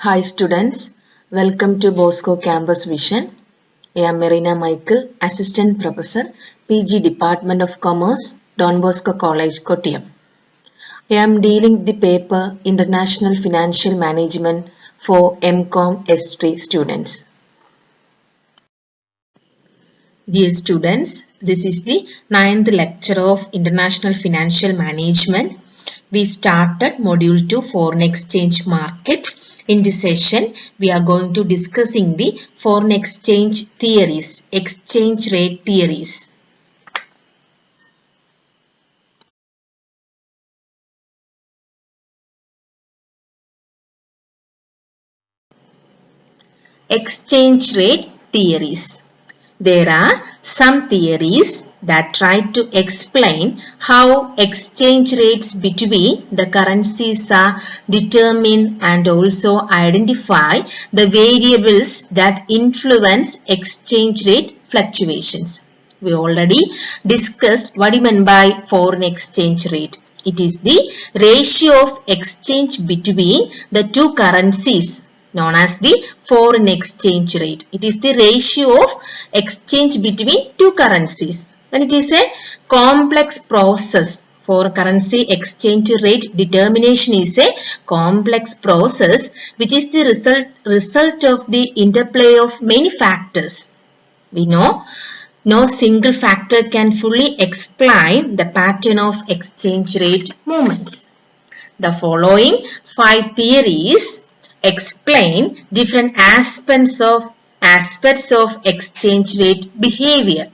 Hi students, welcome to Bosco Campus Vision. I am Marina Michael, Assistant Professor, PG Department of Commerce, Don Bosco College, Kottayam. I am dealing the paper International Financial Management for MCOM S3 students. Dear students, this is the 9th lecture of International Financial Management. We started Module 2 Foreign Exchange Market. In this session, we are going to discussing the foreign exchange theories, exchange rate theories. Exchange rate theories. There are some theories that try to explain how exchange rates between the currencies are determined and also identify the variables that influence exchange rate fluctuations. We already discussed what we mean by foreign exchange rate. It is the ratio of exchange between the two currencies known as the foreign exchange rate. It is the ratio of exchange between two currencies. And it is a complex process. For currency exchange rate determination is a complex process which is the result of the interplay of many factors. We know no single factor can fully explain the pattern of exchange rate movements. The following 5 theories explain different aspects of exchange rate behavior.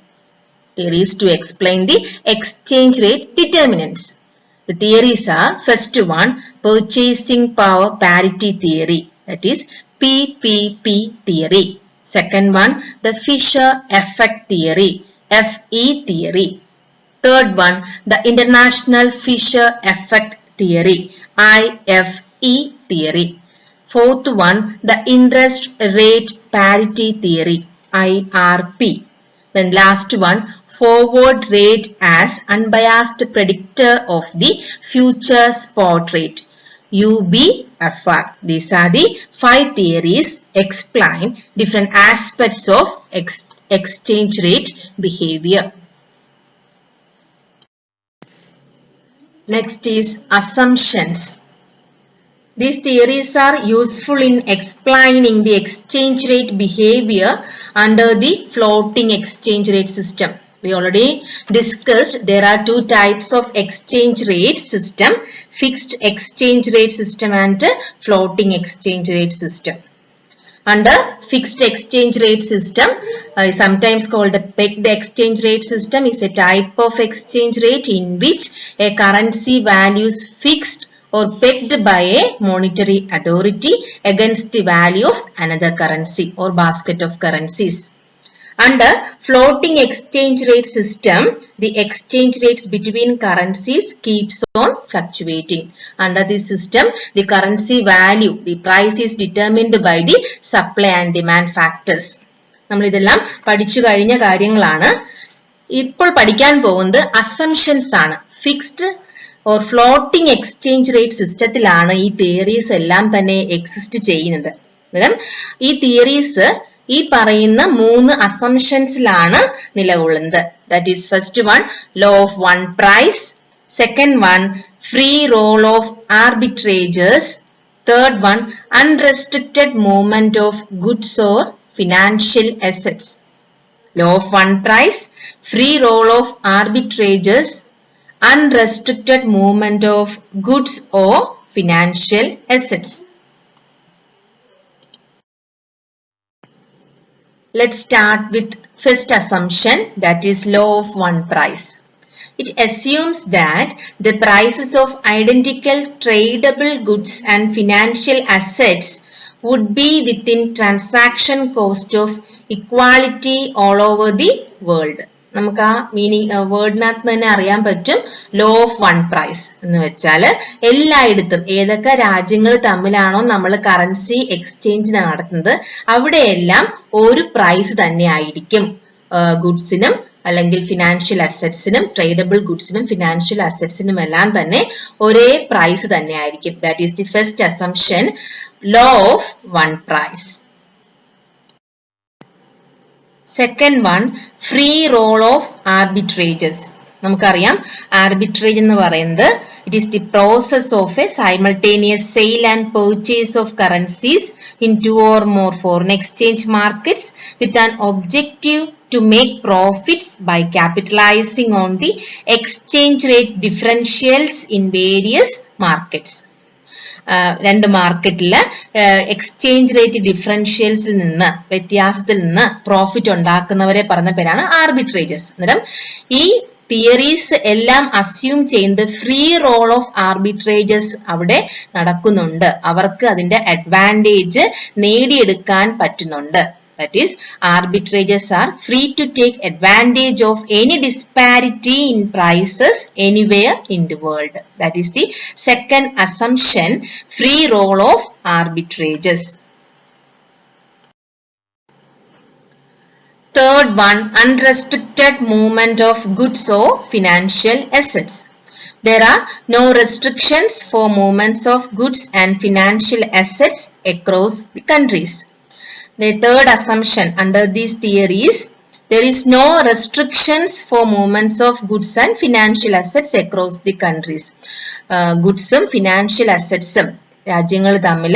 Theories to explain the exchange rate determinants. The theories are, first one, purchasing power parity theory, that is PPP theory. Second one, the Fisher effect theory, FE theory. Third one, the International Fisher effect theory, IFE theory. Fourth one, the interest rate parity theory, IRP. Then last one, forward rate as unbiased predictor of the future spot rate, UBFR. These are the 5 theories explain different aspects of exchange rate behavior. Next is assumptions. These theories are useful in explaining the exchange rate behavior under the floating exchange rate system. We already discussed there are 2 types of exchange rate system, fixed exchange rate system and floating exchange rate system. Under fixed exchange rate system, sometimes called a pegged exchange rate system, is a type of exchange rate in which a currency value is fixed or pegged by a monetary authority against the value of another currency or basket of currencies. Under floating exchange rate system, the exchange rates between currencies keeps on fluctuating. Under this system, the currency value, the price is determined by the supply and demand factors. നമ്മൾ ഇതെല്ലാം പഠിച്ചു കഴിഞ്ഞ കാര്യങ്ങളാണ്. ഇപ്പോൾ പഠിക്കാൻ പോകുന്നത് assumptions ആണ്. Fixed or floating exchange rate സിസ്റ്റത്തിലാണ് ഈ തിയറീസ് എല്ലാം തന്നെ എക്സിസ്റ്റ് ചെയ്യുന്നത്. അന്നേരം ഈ തിയറീസ് ഈ പറയുന്ന 3 അസംഷൻസിലാണ് നിലകൊള്ളുന്നത്. That is first one, law of one price. Second one, free role of arbitrageurs. Third one, unrestricted movement of goods or financial assets. Law of one price, free role of arbitrageurs, unrestricted movement of goods or financial assets. Let's start with first assumption, that is law of one price. It assumes that the prices of identical tradable goods and financial assets would be within transaction cost of equality all over the world. നമുക്ക് ആ meaning വേർഡിനകത്ത് തന്നെ അറിയാൻ പറ്റും. Law of one price എന്ന് വെച്ചാൽ എല്ലായിടത്തും ഏതൊക്കെ രാജ്യങ്ങൾ തമ്മിലാണോ നമ്മൾ കറൻസി എക്സ്ചേഞ്ച് നടത്തുന്നത് അവിടെയെല്ലാം ഒരു പ്രൈസ് തന്നെ ആയിരിക്കും ഗുഡ്സിനും അല്ലെങ്കിൽ ഫിനാൻഷ്യൽ അസറ്റ്സിനും ട്രേഡബിൾ ഗുഡ്സിനും ഫിനാൻഷ്യൽ അസറ്റ്സിനും എല്ലാം തന്നെ ഒരേ പ്രൈസ് തന്നെ ആയിരിക്കും. That is the first assumption, law of one price. Second one, free role of arbitrages. നമുക്കറിയാം ആർബിട്രേജ് എന്ന് പറയുന്നത് it is the process of a simultaneous sale and purchase of currencies in two or more foreign exchange markets with an objective to make profits by capitalizing on the exchange rate differentials in various markets. രണ്ട് മാർക്കറ്റില് exchange rate ഡിഫറൻഷ്യൽസിൽ നിന്ന്, വ്യത്യാസത്തിൽ നിന്ന് profit ഉണ്ടാക്കുന്നവരെ പറഞ്ഞ പേരാണ് ആർബിട്രേജസ്. അന്നേരം ഈ theories എല്ലാം assume ചെയ്യുന്നത് ഫ്രീ റോൾ ഓഫ് ആർബിട്രേജസ് അവിടെ നടക്കുന്നുണ്ട്, അവർക്ക് അതിന്റെ അഡ്വാൻറ്റേജ് നേടിയെടുക്കാൻ പറ്റുന്നുണ്ട്. That is, arbitrages are free to take advantage of any disparity in prices anywhere in the world. That is the second assumption, free role of arbitrages. Third one, unrestricted movement of goods or financial assets. There are no restrictions for movements of goods and financial assets across the countries. The third assumption under these theories, there is no restrictions for movements of goods and financial assets across the countries. Goodsum financial assetsum രാജ്യങ്ങൾ തമ്മിൽ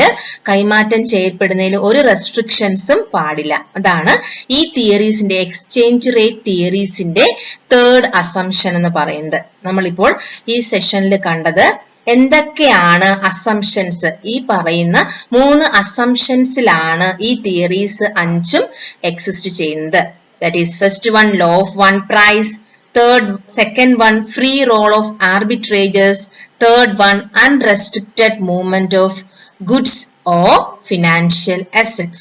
കൈമാറ്റം ചെയ്യപ്പെടുന്നതിൽ ഒരു റെസ്ട്രിക്ഷൻസും പാടില്ല. അതാണ് ഈ തിയറീസിന്റെ, exchange rate തിയറീസിന്റെ third assumption എന്ന് പറയുന്നത്. നമ്മളിപ്പോൾ ഈ സെഷനിൽ കണ്ടത് എന്തൊക്കെയാണ് അസംഷൻസ്. ഈ പറയുന്ന 3 അസംഷൻസിലാണ് ഈ തിയറീസ് 5ഉം എക്സിസ്റ്റ് ചെയ്യുന്നത്. That is first one, law of one price. Second one, free role of arbitrages. Third one, unrestricted movement of goods or financial assets.